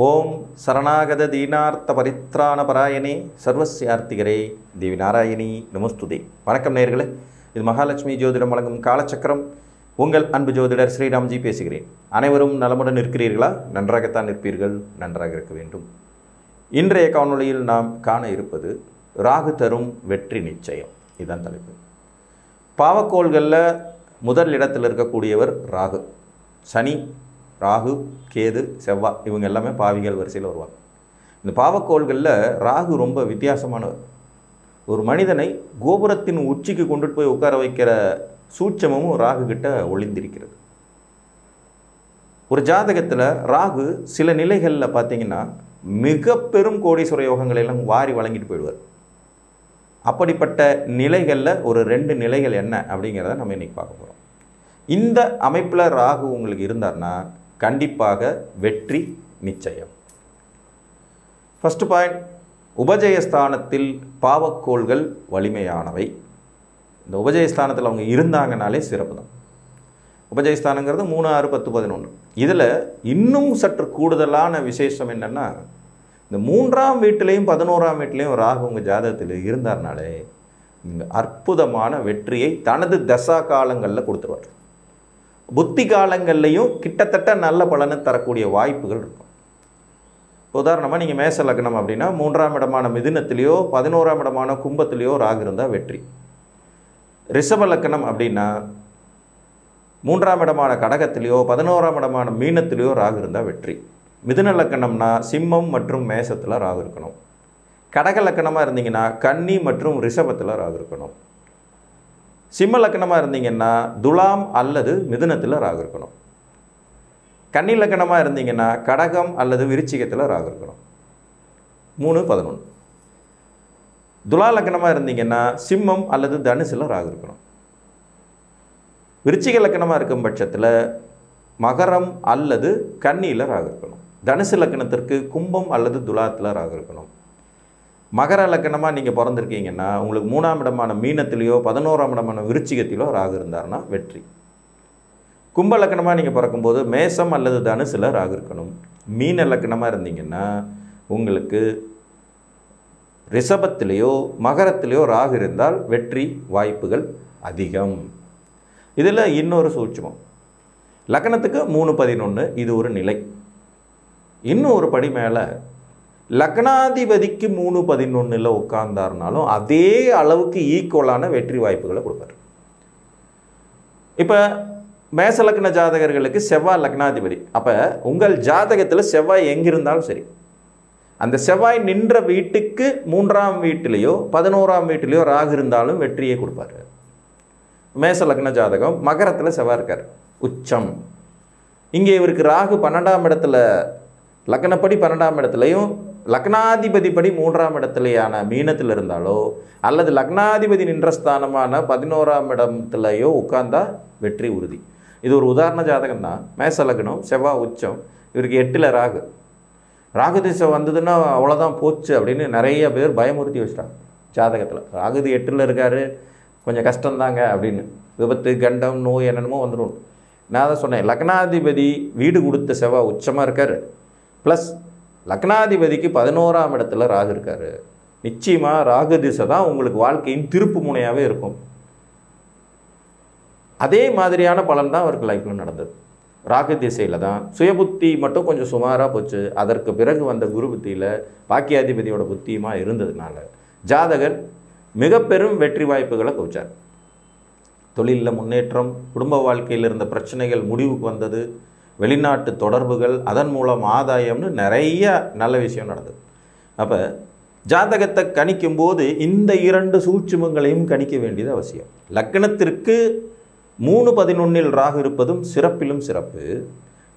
ஓம் சரணாகத தீனார்த்த பரித்ராண பராயணே சர்வசியார்த்திகரே தேவி நாராயணி நமஸ்துதே. வணக்கம் நேயர்களே, இது மகாலட்சுமி ஜோதிடம் வழங்கும் காலச்சக்கரம். உங்கள் அன்பு ஜோதிடர் ஸ்ரீராம்ஜி பேசுகிறேன். அனைவரும் நலமுடன் இருக்கிறீர்களா? நன்றாகத்தான் இருப்பீர்கள், நன்றாக இருக்க வேண்டும். இன்றைய காணொளியில் நாம் காண இருப்பது ராகு தரும் வெற்றி நிச்சயம். இதுதான் தலைப்பு. பாவக்கோள்களில் முதல் இடத்தில் இருக்கக்கூடியவர் ராகு. சனி, ராகு, கேது, செவ்வாய் இவங்க எல்லாமே பாவிகள் வரிசையில் வருவாங்க. இந்த பாவக்கோள்களில் ராகு ரொம்ப வித்தியாசமானவர். ஒரு மனிதனை கோபுரத்தின் உச்சிக்கு கொண்டுட்டு போய் உட்கார வைக்கிற சூட்சமும் ராகு கிட்ட ஒளிந்திருக்கிறது. ஒரு ஜாதகத்தில் ராகு சில நிலைகளில் பார்த்தீங்கன்னா மிக பெரும் கோடீஸ்வர யோகங்களை எல்லாம் வாரி வழங்கிட்டு போயிடுவார். அப்படிப்பட்ட நிலைகளில் ஒரு 2 நிலைகள் என்ன அப்படிங்கிறத நம்ம இன்றைக்கி பார்க்க போகிறோம். இந்த அமைப்பில் ராகு உங்களுக்கு இருந்தார்னா கண்டிப்பாக வெற்றி நிச்சயம். ஃபர்ஸ்ட் பாயிண்ட், உபஜயஸ்தானத்தில் பாவக்கோள்கள் வலிமையானவை. இந்த உபஜயஸ்தானத்தில் அவங்க இருந்தாங்கனாலே சிறப்பு தான். உபஜயஸ்தானங்கிறது 3, 6, 10, 11. இதில் இன்னும் சற்று கூடுதலான விசேஷம் என்னென்னா, இந்த 3ஆம் வீட்டிலையும் 11ஆம் வீட்டிலையும் ராகு உங்கள் ஜாதகத்தில் இருந்தார்னாலே இந்த அற்புதமான வெற்றியை தனது தசா காலங்களில் கொடுத்துருவார். புத்தி காலங்கள்லையும் கிட்டத்தட்ட நல்ல பலனை தரக்கூடிய வாய்ப்புகள் இருக்கும். உதாரணமாக நீங்கள் மேச லக்னம் அப்படின்னா 3ஆம் இடமான மிதுனத்திலேயோ 11ஆம் இடமான கும்பத்திலேயோ ராகு இருந்தால் வெற்றி. ரிஷப லக்னம் அப்படின்னா 3ஆம் இடமான கடகத்திலேயோ 11ஆம் இடமான மீனத்திலேயோ ராகு இருந்தால் வெற்றி. மிதுன லக்கணம்னா சிம்மம் மற்றும் மேசத்தில் ராகு இருக்கணும். கடக லக்கணமாக இருந்தீங்கன்னா கன்னி மற்றும் ரிஷபத்தில் ராகு இருக்கணும். சிம்ம லக்கணமாக இருந்தீங்கன்னா துலாம் அல்லது மிதுனத்தில் ராகு இருக்கணும். கன்னி லக்கணமாக இருந்தீங்கன்னா கடகம் அல்லது விருச்சிகத்தில் ராகு இருக்கணும். 3, 11. துலா லக்கணமாக இருந்தீங்கன்னா சிம்மம் அல்லது தனுசில் ராகு இருக்கணும். விருச்சிக லக்கணமாக இருக்கும் பட்சத்தில் மகரம் அல்லது கன்னியில் ராகு இருக்கணும். தனுசு லக்கணத்திற்கு கும்பம் அல்லது துலாத்தில் ராகு இருக்கணும். மகர லக்கணமாக நீங்கள் பிறந்திருக்கீங்கன்னா உங்களுக்கு 3ஆம் இடமான மீனத்திலேயோ 11ஆம் இடமான விருச்சிகத்திலோ ராகு இருந்தார்னா வெற்றி. கும்ப லக்கணமாக நீங்கள் பிறக்கும்போது மேசம் அல்லது தனுசில் ராகு இருக்கணும். மீன லக்கணமாக இருந்தீங்கன்னா உங்களுக்கு ரிஷபத்திலேயோ மகரத்திலேயோ ராகு இருந்தால் வெற்றி வாய்ப்புகள் அதிகம். இதில் இன்னொரு சூட்சமம், லக்னத்துக்கு 3, 11 இது ஒரு நிலை. இன்னும் ஒரு படி மேலே லக்னாதிபதிக்கு 3, 11 உட்கார்ந்தார்னாலும் அதே அளவுக்கு ஈக்குவலான வெற்றி வாய்ப்புகளை கொடுப்பார். இப்போ மேச லக்ன ஜாதகர்களுக்கு செவ்வாய் லக்னாதிபதி. அப்போ உங்கள் ஜாதகத்தில் செவ்வாய் எங்கிருந்தாலும் சரி, அந்த செவ்வாய் நின்ற வீட்டுக்கு 3ஆம் வீட்டிலேயோ 11ஆம் வீட்டிலேயோ ராகு இருந்தாலும் வெற்றியை கொடுப்பார். மேச லக்ன ஜாதகம், மகரத்தில் செவ்வாய் இருக்கார், உச்சம். இங்கே இவருக்கு ராகு 12ஆம் இடத்துல, லக்னப்படி 12ஆம் இடத்துலையும் லக்னாதிபதி படி 3ஆம் இடத்துலையான மீனத்தில் இருந்தாலோ அல்லது லக்னாதிபதி நின்ற ஸ்தானமான 11ஆம் இடத்துலையோ உட்கார்ந்தா வெற்றி உறுதி. இது ஒரு உதாரண ஜாதகம் தான். மேச லக்னம், செவ்வாய் உச்சம், இவருக்கு 8ல் ராகு. ராகு திசை வந்ததுன்னா அவ்வளோதான் போச்சு அப்படின்னு நிறைய பேர் பயமுறுத்தி வச்சிட்டாங்க ஜாதகத்தில். ராகு 8ல் இருக்கார், கொஞ்சம் கஷ்டம்தாங்க அப்படின்னு, விபத்து கண்டம் நோய் என்னென்னமோ வந்துடும். நான் தான் சொன்னேன், லக்னாதிபதி வீடு கொடுத்த செவ்வாய் உச்சமாக இருக்கார், ப்ளஸ் லக்னாதிபதிக்கு 11ஆம் இடத்துல ராகு இருக்கார். நிச்சயமாக ராகு திசை தான் உங்களுக்கு வாழ்க்கையின் திருப்பு முனையாகவே இருக்கும். அதே மாதிரியான பலன் தான் அவருக்கு லைஃப்பில் நடந்தது. ராகு திசையில் தான் சுயபுத்தி மட்டும் கொஞ்சம் சுமாராக போச்சு. அதற்கு பிறகு வந்த குரு புத்தியில் பாக்கியாதிபதியோட புத்தியுமாக இருந்ததுனால ஜாதகர் மிக பெரும் வெற்றி வாய்ப்புகளை குவிச்சார். தொழிலில் முன்னேற்றம், குடும்ப வாழ்க்கையில் இருந்த பிரச்சனைகள் முடிவுக்கு வந்தது, வெளிநாட்டு தொடர்புகள், அதன் மூலம் ஆதாயம்னு நிறைய நல்ல விஷயம் நடந்தது. அப்போ ஜாதகத்தை கணிக்கும்போது இந்த 2 சூட்சுமங்களையும் கணிக்க வேண்டியது அவசியம். லக்னத்திற்கு 3, 11 ராகு இருப்பதும் சிறப்பிலும் சிறப்பு.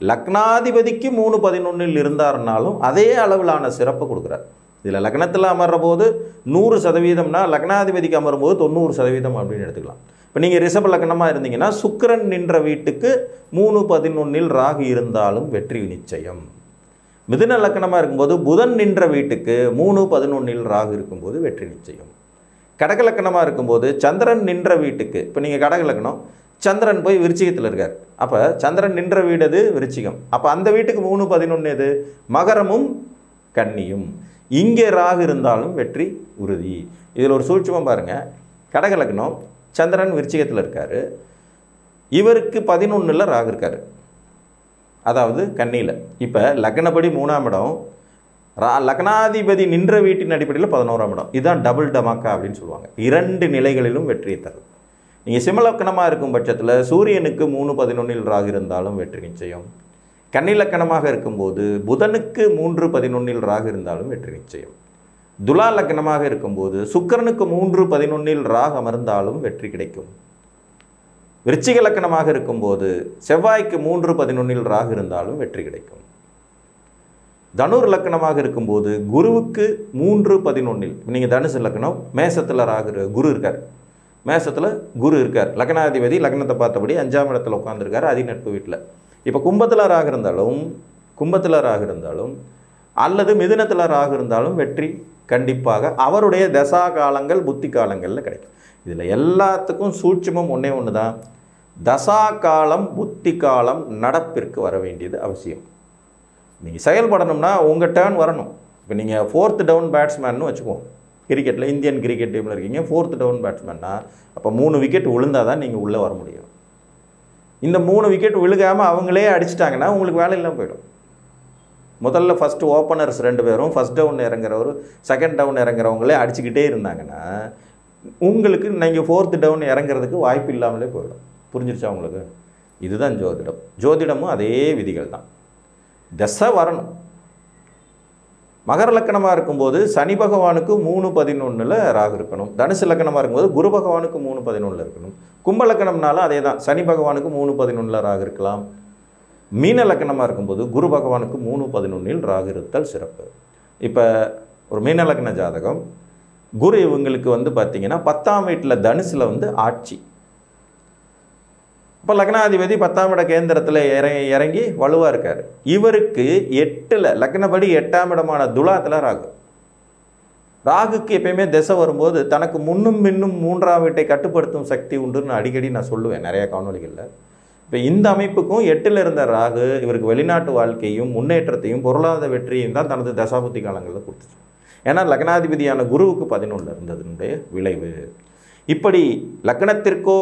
லக்னாதிபதிக்கு 3, 11 இருந்தார்னாலும் அதே அளவிலான சிறப்பை கொடுக்குறார். இதில் லக்னத்தில் அமர்ற போது 100%, லக்னாதிபதிக்கு அமரும்போது 90% அப்படின்னு எடுத்துக்கலாம். இப்போ நீங்கள் ரிஷப லக்னமாக இருந்தீங்கன்னா சுக்கிரன் நின்ற வீட்டுக்கு 3, 11 ராகு இருந்தாலும் வெற்றி நிச்சயம். மிதுன லக்னமாக இருக்கும்போது புதன் நின்ற வீட்டுக்கு 3, 11 ராகு இருக்கும்போது வெற்றி நிச்சயம். கடக லக்னமாக இருக்கும்போது சந்திரன் நின்ற வீட்டுக்கு, இப்போ நீங்கள் கடக லக்னம், சந்திரன் போய் விருச்சிகத்தில் இருக்கார். அப்போ சந்திரன் நின்ற வீடு அது விருச்சிகம். அப்போ அந்த வீட்டுக்கு 3, 11 எது? மகரமும் கன்னியும். இங்கே ராகு இருந்தாலும் வெற்றி உறுதி. இதில் ஒரு சூட்சமம் பாருங்கள். கடக லக்னம், சந்திரன் விருச்சிகத்தில் இருக்கார். இவருக்கு 11ல் ராகு இருக்கார், அதாவது கன்னியில். இப்போ லக்னப்படி 3ஆம் இடம், லக்னாதிபதி நின்ற வீட்டின் அடிப்படையில் 11ஆம் இடம். இதுதான் டபுள் டமாக்கா அப்படின்னு சொல்லுவாங்க. 2 நிலைகளிலும் வெற்றியை தருது. நீங்கள் சிம்மலக்கணமாக இருக்கும் பட்சத்தில் சூரியனுக்கு 3, 11ல் ராகு இருந்தாலும் வெற்றி நிச்சயம். கன்னிலக்கணமாக இருக்கும்போது புதனுக்கு 3, 11ல் ராகு இருந்தாலும் வெற்றி நிச்சயம். துலா லக்னமாக இருக்கும்போது சுக்கிரனுக்கு 3, 11ல் ராகு அமர்ந்தாலும் வெற்றி கிடைக்கும். விருச்சிக லக்கணமாக இருக்கும்போது செவ்வாய்க்கு 3, 11ல் ராகு இருந்தாலும் வெற்றி கிடைக்கும். தனுர் லக்கணமாக இருக்கும்போது குருவுக்கு 3, 11ல், நீங்கள் தனுசு லக்கணம், மேசத்தில் ராகு குரு இருக்கார், மேசத்தில் குரு இருக்கார், லக்னாதிபதி லக்னத்தை பார்த்தபடி 5ஆம் இடத்துல உட்காந்துருக்காரு அதிநட்பு வீட்டில். இப்போ கும்பத்தில் ராகு இருந்தாலும் அல்லது மிதுனத்தில் ராகு இருந்தாலும் வெற்றி கண்டிப்பாக அவருடைய தசா காலங்கள் புத்தி காலங்களில் கிடைக்கும். இதில் எல்லாத்துக்கும் சூட்சமும் ஒன்றே ஒன்று தான். தசா காலம் புத்தி காலம் நடப்பிற்கு வர வேண்டியது அவசியம். நீங்கள் செயல்படணும்னா உங்கள் டேர்ன் வரணும். இப்போ நீங்கள் 4th டவுன் பேட்ஸ்மேன்னு வச்சுக்குவோம். கிரிக்கெட்டில் இந்தியன் கிரிக்கெட் டீமில் இருக்கீங்க, 4th டவுன் பேட்ஸ்மேன்னா அப்போ 3 விக்கெட் விழுந்தால் தான் நீங்கள் உள்ளே வர முடியும். இந்த 3 விக்கெட் விழுகாமல் அவங்களே அடிச்சிட்டாங்கன்னா உங்களுக்கு வேலை இல்லாமல் போயிடும். முதல்ல ஃபஸ்ட்டு ஓப்பனர்ஸ் 2 பேரும் ஃபஸ்ட் டவுன் இறங்குறவர் செகண்ட் டவுன் இறங்குறவங்களே அடிச்சுக்கிட்டே இருந்தாங்கன்னா உங்களுக்கு நீங்கள் 4th டவுன் இறங்குறதுக்கு வாய்ப்பு இல்லாமலே போயிடும். புரிஞ்சிருச்சா உங்களுக்கு? இதுதான் ஜோதிடம். ஜோதிடமும் அதே விதிகள் தான். தசை வரணும். மகர லக்கணமாக இருக்கும்போது சனி பகவானுக்கு 3, 11ல் ராகு இருக்கணும். தனுசு லக்கணமாக இருக்கும்போது குரு பகவானுக்கு 3, 11ல் இருக்கணும். கும்ப லக்கணம்னாலும் அதே தான். சனி பகவானுக்கு 3, 11ல் ராகு இருக்கலாம். மீன லக்கணமாக இருக்கும்போது குரு பகவானுக்கு 3, 11ல் ராகு இருத்தல் சிறப்பு. இப்போ ஒரு மீன லக்கண ஜாதகம், குரு இவங்களுக்கு பார்த்தீங்கன்னா 10ஆம் வீட்டில் தனுசில் ஆட்சி. இப்போ லக்னாதிபதி 10ஆம் இட கேந்திரத்தில் இறங்கி வலுவாக இருக்கார். இவருக்கு 8ல் லக்னப்படி 8ஆம் இடமான துலாத்தில் ராகு. ராகுக்கு எப்பயுமே திசை வரும்போது தனக்கு முன்னும் பின்னும் 3ஆம் வீட்டை கட்டுப்படுத்தும் சக்தி உண்டுன்னு அடிக்கடி நான் சொல்லுவேன் நிறைய காணொலிகளில். இப்போ இந்த அமைப்புக்கும் 8ல் இருந்த ராகு இவருக்கு வெளிநாட்டு வாழ்க்கையும் முன்னேற்றத்தையும் பொருளாதார வெற்றியும் தான் தனது தசாபுத்தி காலங்களில் கொடுத்துச்சு. ஏன்னா லக்னாதிபதியான குருவுக்கு 11ல் இருந்ததுனுடைய விளைவு. இப்படி லக்னத்திற்கோ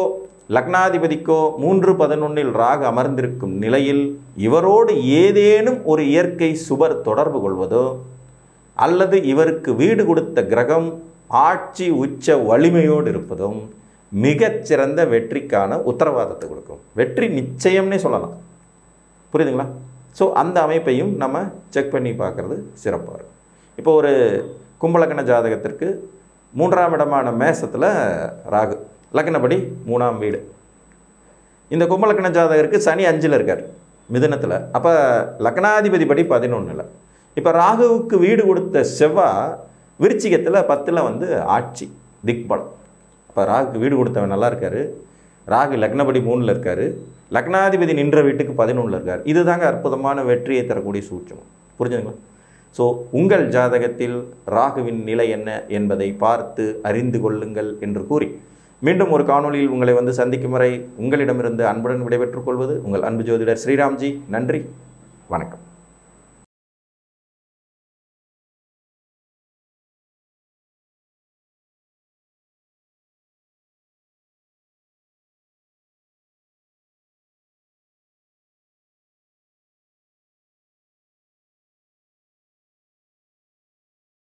லக்னாதிபதிக்கோ 3, 11ல் ராகு அமர்ந்திருக்கும் நிலையில் இவரோடு ஏதேனும் ஒரு இயற்கை சுபர் தொடர்பு கொள்வதோ அல்லது இவருக்கு வீடு கொடுத்த கிரகம் ஆட்சி உச்ச வலிமையோடு இருப்பதும் மிகச்சிறந்த வெற்றிக்கான உத்தரவாதத்தை கொடுக்கும். வெற்றி நிச்சயம்னே சொல்லலாம். புரியுதுங்களா? ஸோ அந்த அமைப்பையும் நம்ம செக் பண்ணி பார்க்குறது சிறப்பாக இருக்கும். இப்போ ஒரு கும்பலக்கண ஜாதகத்திற்கு 3ஆம் இடமான மேசத்தில் ராகு, லக்னப்படி 3ஆம் வீடு. இந்த கும்பலக்கண ஜாதகருக்கு சனி 5ல் இருக்கார் மிதுனத்தில். அப்போ லக்னாதிபதி படி 11ல். இப்போ ராகுவுக்கு வீடு கொடுத்த செவ்வாய் விருச்சிகத்தில் 10ல் ஆட்சி திக்பலம். அப்போ ராகுக்கு வீடு கொடுத்தவன் நல்லா இருக்கார். ராகு லக்னப்படி 3ல் இருக்கார். லக்னாதிபதி நின்ற வீட்டுக்கு 11ல் இருக்கார். இதுதாங்க அற்புதமான வெற்றியை தரக்கூடிய சூட்சமம். புரிஞ்சுங்களா? ஸோ உங்கள் ஜாதகத்தில் ராகுவின் நிலை என்ன என்பதை பார்த்து அறிந்து கொள்ளுங்கள் என்று கூறி மீண்டும் ஒரு காணொளியில் உங்களை சந்திக்கும் வரை உங்களிடமிருந்து அன்புடன் விடைபெற்றுக் கொள்வது உங்கள் அன்பு ஜோதிடர் ஸ்ரீராம்ஜி. நன்றி, வணக்கம்.